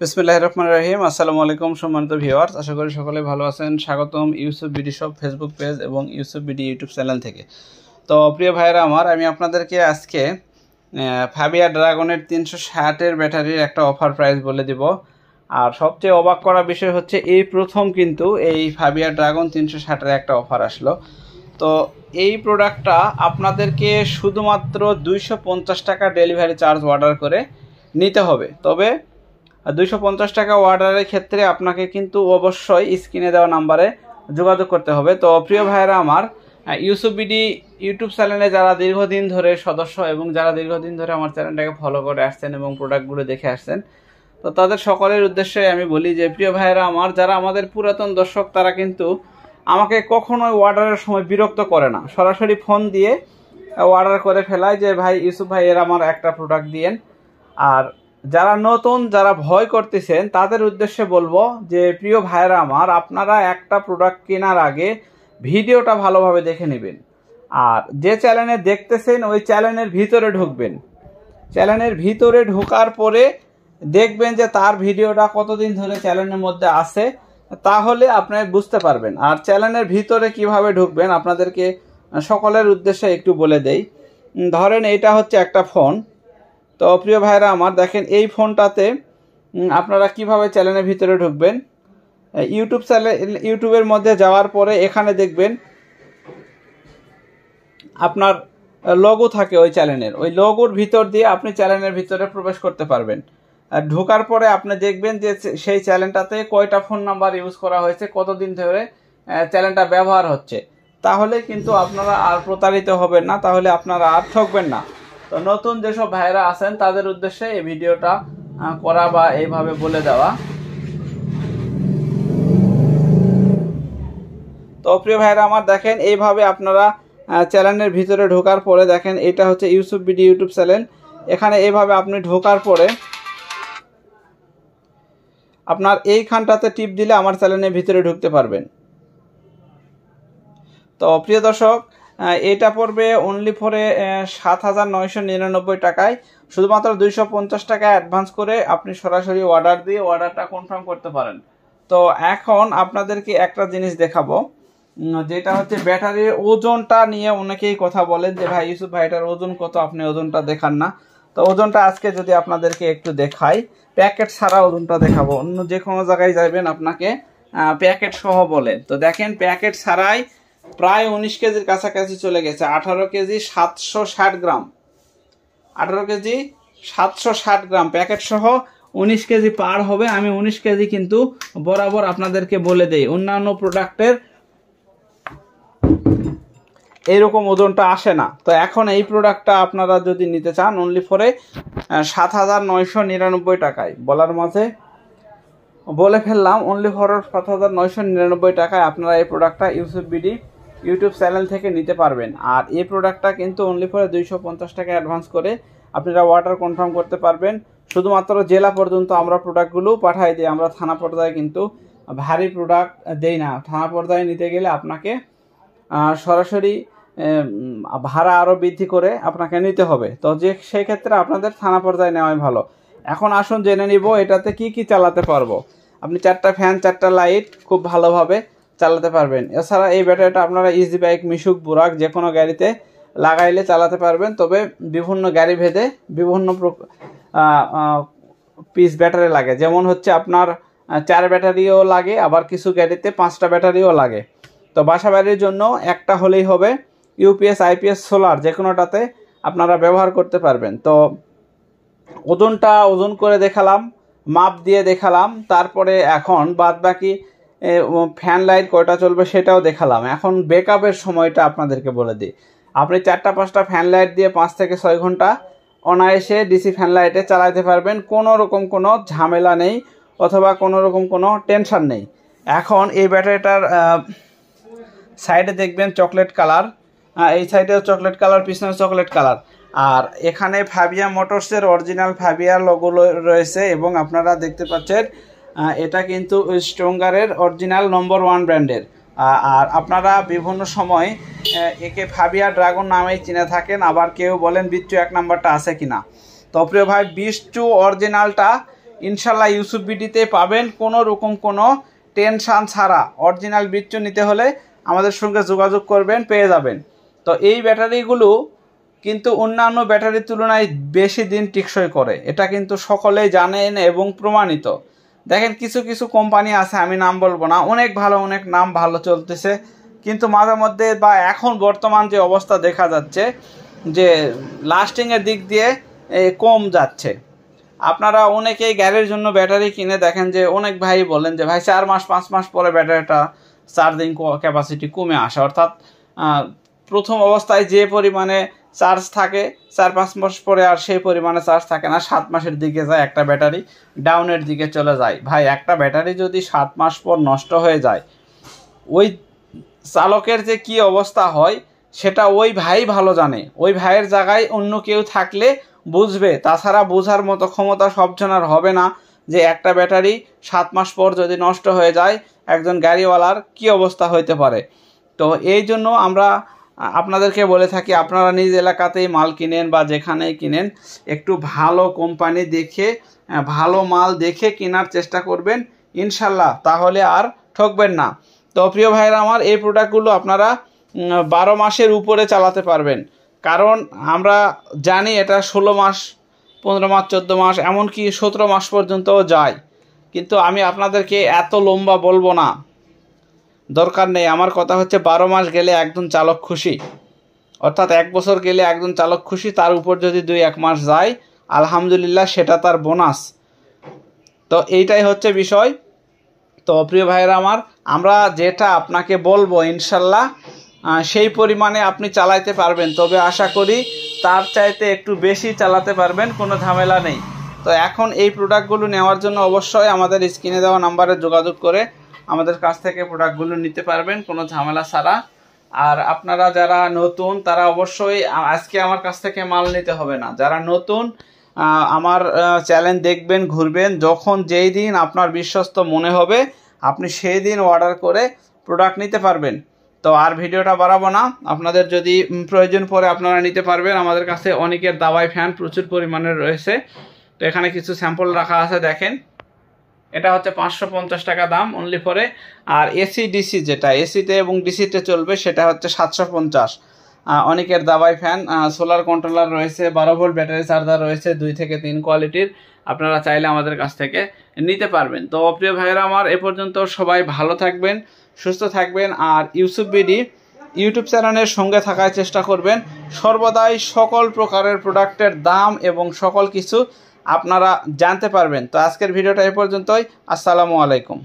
বিসমিল্লাহির রহমানির রহিম। আসসালামু আলাইকুম সম্মানিত ভিউয়ার্স, আশা করি সকলে ভালো আছেন। স্বাগতম Yusuf BD shop Facebook page এবং ইউসুফ বিডি ইউটিউব চ্যানেল থেকে। তো প্রিয় ভাইরা আমার, আমি আপনাদেরকে আজকে ফাবিয়া ড্রাগনের 360-এর ব্যাটারির একটা অফার প্রাইস বলে দিব। আর সবচেয়ে অবাক করা বিষয় হচ্ছে এই প্রথম কিন্তু এই ফাবিয়া ড্রাগন 360-এর একটা অফার আসলো। তো এই প্রোডাক্টটা আপনাদেরকে শুধুমাত্র 250 টাকা ডেলিভারি চার্জ অর্ডার করে নিতে হবে। তবে 250 টাকা অর্ডারের ক্ষেত্রে আপনাকে কিন্তু অবশ্যই স্ক্রিনে দেওয়া নাম্বারে যোগাযোগ করতে হবে। তো প্রিয় ভাইয়েরা আমার, ইউসুফ বিডি ইউটিউব চ্যানেলে যারা দীর্ঘদিন ধরে সদস্য এবং যারা দীর্ঘদিন ধরে আমার চ্যানেলটাকে ফলো করে আসছেন এবং প্রোডাক্টগুলো দেখে আসছেন, তো তাদের সকলের উদ্দেশ্যে আমি বলি যে প্রিয় ভাইয়েরা আমার, যারা আমাদের পুরাতন দর্শক তারা কিন্তু আমাকে কখনোই অর্ডারের সময় বিরক্ত করে না, সরাসরি ফোন দিয়ে অর্ডার করে ফেলায় যে ভাই ইউসুফ ভাই এর আমার একটা প্রোডাক্ট দিয়েন। আর যারা নতুন, যারা ভয় করতেছেন তাদের উদ্দেশ্যে বলবো যে প্রিয় ভাইরা আমার, আপনারা একটা প্রোডাক্ট কেনার আগে ভিডিওটা ভালোভাবে দেখে নেবেন। আর যে চ্যানেলে দেখতেছেন ওই চ্যানেলের ভিতরে ঢুকবেন। চ্যানেলের ভিতরে ঢোকার পরে দেখবেন যে তার ভিডিওটা কতদিন ধরে চ্যানেলের মধ্যে আছে, তাহলে আপনি বুঝতে পারবেন। আর চ্যানেলের ভিতরে কিভাবে ঢুকবেন আপনাদেরকে সকলের উদ্দেশ্যে একটু বলে দেই। ধরেন এটা হচ্ছে একটা ফোন। তো প্রিয় ভাইরা আমার দেখেন, এই ফোনটাতে আপনারা কিভাবে চ্যানেলের ভিতরে ঢুকবেন। ইউটিউবের মধ্যে যাওয়ার পরে এখানে দেখবেন আপনার লোগো থাকে ওই চ্যানেলের, ওই লোগোর ভিতর দিয়ে আপনি চ্যানেলের ভিতরে প্রবেশ করতে পারবেন। আর ঢোকার পরে আপনি দেখবেন যে সেই চ্যানেলটাতে কয়টা ফোন নাম্বার ইউজ করা হয়েছে, কতদিন ধরে চ্যানেলটা ব্যবহার হচ্ছে। তাহলে কিন্তু আপনারা আর প্রতারিত হবেন না, তাহলে আপনারা আর ঠকবেন না। তো নতুন যেসব ভাইরা আছেন তাদের উদ্দেশ্যে এই ভিডিওটা করা বা এইভাবে বলে দেওয়া। তো প্রিয় ভাইরা আমার দেখেন, এইভাবে আপনারা চ্যানেলের ভিতরে ঢোকার পরে দেখেন এটা হচ্ছে ইউসুফ বিডি ইউটিউব চ্যানেল। এখানে এইভাবে আপনি ঢোকার পরে আপনার এইখানটাতে টিপ দিলে আমার চ্যানেলের ভিতরে ঢুকতে পারবেন। তো প্রিয় দর্শক, এটা পড়বে অনলি ফরে 7,999 টাকায়। শুধুমাত্র 250 টাকা অ্যাডভান্স করে আপনি সরাসরি অর্ডার দিয়ে অর্ডারটা কনফার্ম করতে পারেন। তো এখন আপনাদেরকে একটা জিনিস দেখাবো, যেটা হচ্ছে ব্যাটারির ওজনটা নিয়ে অনেকেই কথা বলেন যে ভাই ইউসুফ ভাই এটার ওজন কত, আপনি ওজনটা দেখান না। তো ওজনটা আজকে যদি আপনাদেরকে একটু দেখাই, প্যাকেট ছাড়া ওজনটা দেখাবো। অন্য যে কোনো জায়গায় যাবেন আপনাকে প্যাকেট সহ বলে, তো দেখেন প্যাকেট ছাড়াই প্রায় 19 কেজির কাছাকাছি চলে গেছে। 18 কেজি 760 গ্রাম, 18 কেজি 760 গ্রাম প্যাকেট সহ 19 কেজি পার হবে। আমি 19 কেজি কিন্তু বরাবর আপনাদেরকে বলে দেই, অন্যান্য প্রোডাক্টের এইরকম ওজনটা আসে না। তো এখন এই প্রোডাক্টটা আপনারা যদি নিতে চান অনলি ফরে 7,999 টাকায়, বলার মাঝে বলে ফেললাম, অনলি ফর 7,999 টাকায় আপনারা এই প্রোডাক্টটা ইউসুফ বিডি ইউটিউব চ্যানেল থেকে নিতে পারবেন। আর এই প্রোডাক্টটা কিন্তু অনলি ফরে 250 টাকা অ্যাডভান্স করে আপনারা অর্ডার কনফার্ম করতে পারবেন। শুধুমাত্র জেলা পর্যন্ত আমরা প্রোডাক্টগুলো পাঠাই দিই, আমরা থানা পর্যায়ে কিন্তু ভারী প্রোডাক্ট দেই না। থানা পর্যায়ে নিতে গেলে আপনাকে সরাসরি ভাড়া আরও বৃদ্ধি করে আপনাকে নিতে হবে। তো যে সেই ক্ষেত্রে আপনাদের থানা পর্যায়ে নেওয়াই ভালো। এখন আসুন জেনে নিব এটাতে কি কি চালাতে পারবো। আপনি 4টা ফ্যান 4টা লাইট খুব ভালোভাবে চালাতে পারবেন। এছাড়া এই ব্যাটারিটা আপনারা ইজি বাইক, মিশুক, বুরাক যে কোনো গাড়িতে লাগাইলে চালাতে পারবেন। তবে বিভিন্ন গাড়ি ভেদে বিভিন্ন পিস ব্যাটারি লাগে, যেমন হচ্ছে আপনার 4 ব্যাটারিও লাগে, আবার কিছু গাড়িতে 5টা ব্যাটারিও লাগে। তো বাসা বাড়ির জন্য একটা হলেই হবে। ইউপিএস, আইপিএস, সোলার যে কোনোটাতে আপনারা ব্যবহার করতে পারবেন। তো ওজন করে দেখালাম, মাপ দিয়ে দেখালাম, তারপরে এখন বাদ বাকি ফ্যান লাইট কয়টা চলবে সেটাও দেখালাম। এখন ব্যাকআপের সময়টা আপনাদেরকে বলে দিই। আপনি 4টা 5টা ফ্যান লাইট দিয়ে 5 থেকে 6 ঘন্টা অনায়াসে ডিসি ফ্যান লাইটে চালাতে পারবেন, কোনো রকম কোনো ঝামেলা নেই অথবা কোনো রকম কোনো টেনশন নেই। এখন এই ব্যাটারিটার সাইডে দেখবেন চকলেট কালার, এই সাইডেও চকলেট কালার, পিছনে চকলেট কালার। আর এখানে ফাবিয়া মোটরসের অরিজিনাল ফাবিয়া লোগো রয়েছে এবং আপনারা দেখতে পাচ্ছেন এটা কিন্তু স্ট্রঙ্গারের অরিজিনাল নম্বর 1 ব্র্যান্ডের। আর আপনারা বিভিন্ন সময় একে ফাবিয়া ড্রাগন নামেই চিনে থাকেন, আবার কেউ বলেন বিচ্ছু 1 নাম্বারটা আছে কিনা। তো প্রিয় ভাই, বিচ্ছু অরিজিনালটা ইনশাল্লাহ ইউসুফ বিডিতে পাবেন, কোনো রকম কোনো টেনশান ছাড়া। অরিজিনাল বিচ্ছু নিতে হলে আমাদের সঙ্গে যোগাযোগ করবেন, পেয়ে যাবেন। তো এই ব্যাটারিগুলো কিন্তু অন্যান্য ব্যাটারির তুলনায় বেশি দিন টেকসই করে, এটা কিন্তু সকলেই জানেন এবং প্রমাণিত। দেখেন কিছু কিছু কোম্পানি আছে, আমি নাম বলবো না, অনেক ভালো, অনেক নাম ভালো চলতেছে, কিন্তু মাঝে মধ্যে বা এখন বর্তমান যে অবস্থা দেখা যাচ্ছে যে লাস্টিংয়ের দিক দিয়ে কম যাচ্ছে। আপনারা অনেকেই গাড়ির জন্য ব্যাটারি কিনে দেখেন যে অনেক ভাই বলেন যে ভাই 4 মাস 5 মাস পরে ব্যাটারিটা চার্জিং ক্যাপাসিটি কমে আসে, অর্থাৎ প্রথম অবস্থায় যে পরিমাণে চার্জ থাকে 4-5 মাস পরে আর সেই পরিমাণে চার্জ থাকে না, 7 মাসের দিকে যায় একটা ব্যাটারি, ডাউনের দিকে চলে যায়। ভাই একটা ব্যাটারি যদি 7 মাস পর নষ্ট হয়ে যায়, ওই চালকের যে কি অবস্থা হয় সেটা ওই ভাই ভালো জানে। ওই ভাইয়ের জায়গায় অন্য কেউ থাকলে বুঝবে, তাছাড়া বোঝার মতো ক্ষমতা সবজনের হবে না যে একটা ব্যাটারি 7 মাস পর যদি নষ্ট হয়ে যায় একজন গাড়িওয়ালার কি অবস্থা হইতে পারে। তো এই জন্য আমরা আপনাদেরকে বলে থাকি, আপনারা নিজ এলাকাতেই মাল কিনেন বা যেখানেই কিনেন, একটু ভালো কোম্পানি দেখে ভালো মাল দেখে কেনার চেষ্টা করবেন ইনশাল্লাহ, তাহলে আর ঠকবেন না। তো প্রিয় ভাইরা আমার, এই প্রোডাক্টগুলো আপনারা 12 মাসের উপরে চালাতে পারবেন, কারণ আমরা জানি এটা 16 মাস 15 মাস 14 মাস এমনকি 17 মাস পর্যন্তও যায়, কিন্তু আমি আপনাদেরকে এত লম্বা বলবো না, দরকার নেই। আমার কথা হচ্ছে 12 মাস গেলে একজন চালক খুশি, অর্থাৎ 1 বছর গেলে একজন চালক খুশি, তার উপর যদি 2-1 মাস যায় আলহামদুলিল্লাহ সেটা তার বোনাস। তো এইটাই হচ্ছে বিষয়। তো প্রিয় ভাইয়েরা আমার, আমরা যেটা আপনাকে বলবো ইনশাল্লাহ সেই পরিমাণে আপনি চালাইতে পারবেন, তবে আশা করি তার চাইতে একটু বেশি চালাতে পারবেন, কোনো ঝামেলা নেই। তো এখন এই প্রোডাক্টগুলো নেওয়ার জন্য অবশ্যই আমাদের স্ক্রিনে দেওয়া নাম্বারে যোগাযোগ করে আমাদের কাছ থেকে প্রোডাক্টগুলো নিতে পারবেন কোনো ঝামেলা ছাড়া। আর আপনারা যারা নতুন তারা অবশ্যই আজকে আমার কাছ থেকে মাল নিতে হবে না, যারা নতুন আমার চ্যানেল দেখবেন, ঘুরবেন, যখন যেই দিন আপনার বিশ্বস্ত মনে হবে আপনি সেই দিন অর্ডার করে প্রোডাক্ট নিতে পারবেন। তো আর ভিডিওটা বাড়াবো না, আপনাদের যদি প্রয়োজন পড়ে আপনারা নিতে পারবেন। আমাদের কাছে অনেকের দাবাই ফ্যান প্রচুর পরিমাণে রয়েছে। তো এখানে কিছু স্যাম্পল রাখা আছে, দেখেন এটা হচ্ছে 550 টাকা দাম অনলি ফরে। আর এসি ডিসি, যেটা এসিতে এবং ডিসিতে চলবে সেটা হচ্ছে 750। অনেকের দাবাই ফ্যান, সোলার কন্ট্রোলার রয়েছে, 12 ভোল্ট ব্যাটারি চার্জার রয়েছে 2 থেকে 3 কোয়ালিটির, আপনারা চাইলে আমাদের কাছ থেকে নিতে পারবেন। তো প্রিয় ভাইয়েরা আমার, এ পর্যন্ত সবাই ভালো থাকবেন, সুস্থ থাকবেন, আর ইউসুফ বিডি ইউটিউব চ্যানেলের সঙ্গে থাকার চেষ্টা করবেন। সর্বদাই সকল প্রকারের প্রোডাক্টের দাম এবং সকল কিছু আপনারা জানতে পারবেন। তো আজকের ভিডিওটা এ পর্যন্তই। আসসালামু আলাইকুম।